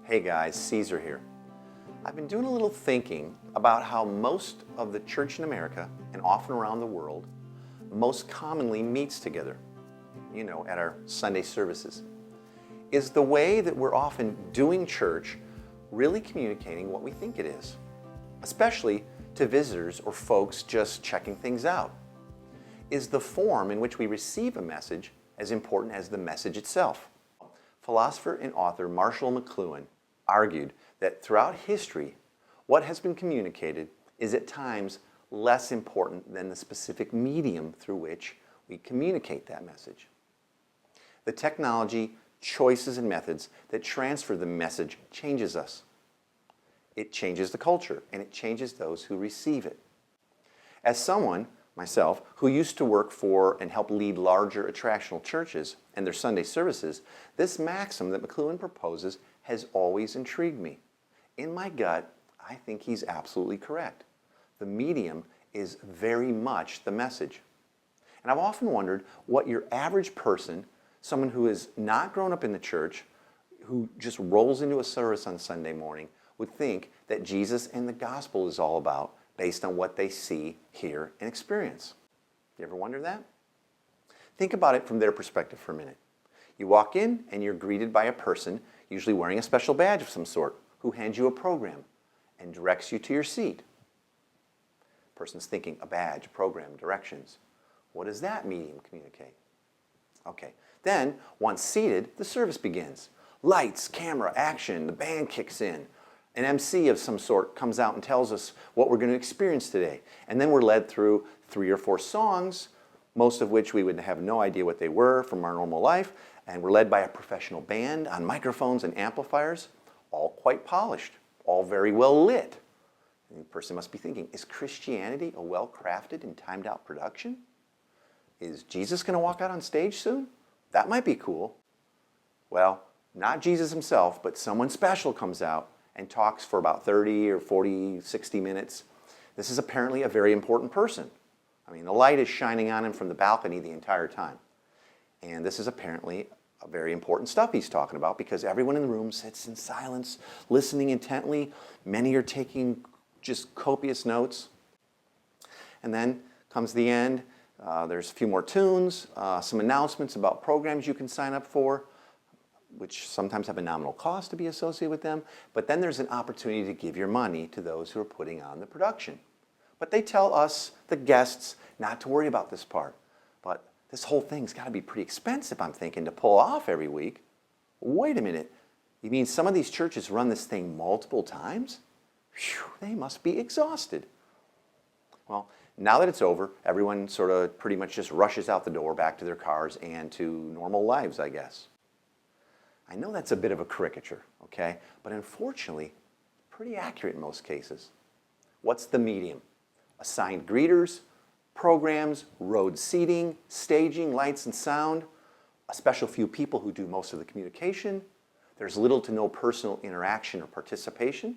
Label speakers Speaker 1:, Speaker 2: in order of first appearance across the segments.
Speaker 1: Hey guys, Caesar here. I've been doing a little thinking about how most of the church in America, and often around the world, most commonly meets together, at our Sunday services. Is the way that we're often doing church really communicating what we think it is? Especially to visitors or folks just checking things out. Is the form in which we receive a message as important as the message itself? Philosopher and author Marshall McLuhan argued that throughout history, what has been communicated is at times less important than the specific medium through which we communicate that message. The technology, choices, and methods that transfer the message changes us. It changes the culture, and it changes those who receive it. As someone, myself, who used to work for and help lead larger attractional churches and their Sunday services, this maxim that McLuhan proposes has always intrigued me. In my gut, I think he's absolutely correct. The medium is very much the message. And I've often wondered what your average person, someone who has not grown up in the church, who just rolls into a service on Sunday morning, would think that Jesus and the gospel is all about, based on what they see, hear, and experience. You ever wonder that? Think about it from their perspective for a minute. You walk in and you're greeted by a person, usually wearing a special badge of some sort, who hands you a program and directs you to your seat. The person's thinking, a badge, program, directions. What does that medium communicate? Okay, then once seated, the service begins. Lights, camera, action, the band kicks in. An MC of some sort comes out and tells us what we're going to experience today. And then we're led through 3 or 4 songs, most of which we would have no idea what they were from our normal life. And we're led by a professional band on microphones and amplifiers, all quite polished, all very well lit. And the person must be thinking, is Christianity a well-crafted and timed-out production? Is Jesus going to walk out on stage soon? That might be cool. Well, not Jesus himself, but someone special comes out and talks for about 30 or 40, 60 minutes. This is apparently a very important person. I mean, the light is shining on him from the balcony the entire time. And this is apparently a very important stuff he's talking about because everyone in the room sits in silence, listening intently. Many are taking just copious notes. And then comes the end. There's a few more tunes, some announcements about programs you can sign up for, which sometimes have a nominal cost to be associated with them, but then there's an opportunity to give your money to those who are putting on the production. But they tell us, the guests, not to worry about this part. But this whole thing's got to be pretty expensive, I'm thinking, to pull off every week. Wait a minute, you mean some of these churches run this thing multiple times? Whew, they must be exhausted. Well, now that it's over, everyone sort of pretty much just rushes out the door back to their cars and to normal lives, I guess. I know that's a bit of a caricature, okay? But unfortunately, pretty accurate in most cases. What's the medium? Assigned greeters, programs, road seating, staging, lights and sound, a special few people who do most of the communication. There's little to no personal interaction or participation.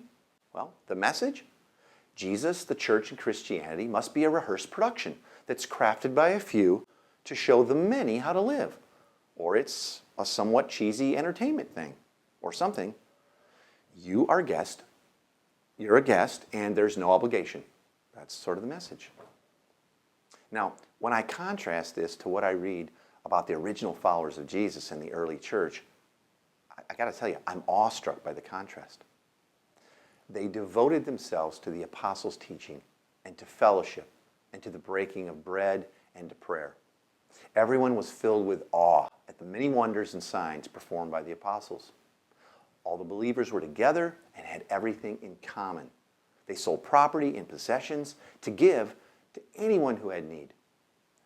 Speaker 1: Well, the message? Jesus, the church, and Christianity must be a rehearsed production that's crafted by a few to show the many how to live. Or it's a somewhat cheesy entertainment thing, or something. You're a guest, and there's no obligation. That's sort of the message. Now, when I contrast this to what I read about the original followers of Jesus in the early church, I got to tell you, I'm awestruck by the contrast. They devoted themselves to the apostles' teaching and to fellowship and to the breaking of bread and to prayer. Everyone was filled with awe at the many wonders and signs performed by the apostles. All the believers were together and had everything in common. They sold property and possessions to give to anyone who had need.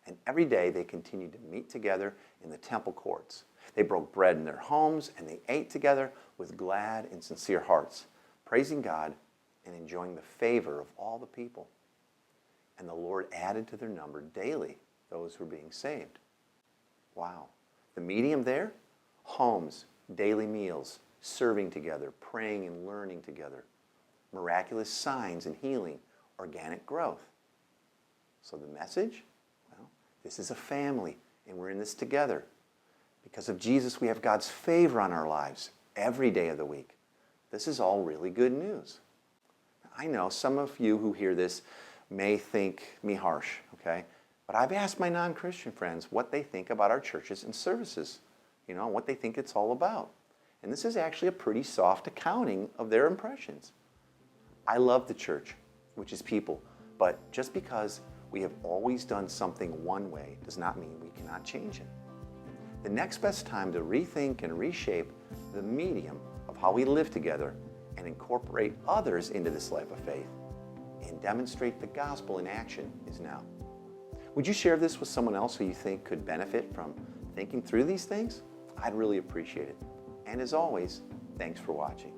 Speaker 1: And every day they continued to meet together in the temple courts. They broke bread in their homes and they ate together with glad and sincere hearts, praising God and enjoying the favor of all the people. And the Lord added to their number daily those who were being saved. Wow. The medium there? Homes, daily meals, serving together, praying and learning together, miraculous signs and healing, organic growth. So the message? Well, this is a family, and we're in this together. Because of Jesus, we have God's favor on our lives every day of the week. This is all really good news. I know some of you who hear this may think me harsh, okay? But I've asked my non-Christian friends what they think about our churches and services, what they think it's all about. And this is actually a pretty soft accounting of their impressions. I love the church, which is people, but just because we have always done something one way does not mean we cannot change it. The next best time to rethink and reshape the medium of how we live together and incorporate others into this life of faith and demonstrate the gospel in action is now. Would you share this with someone else who you think could benefit from thinking through these things? I'd really appreciate it. And as always, thanks for watching.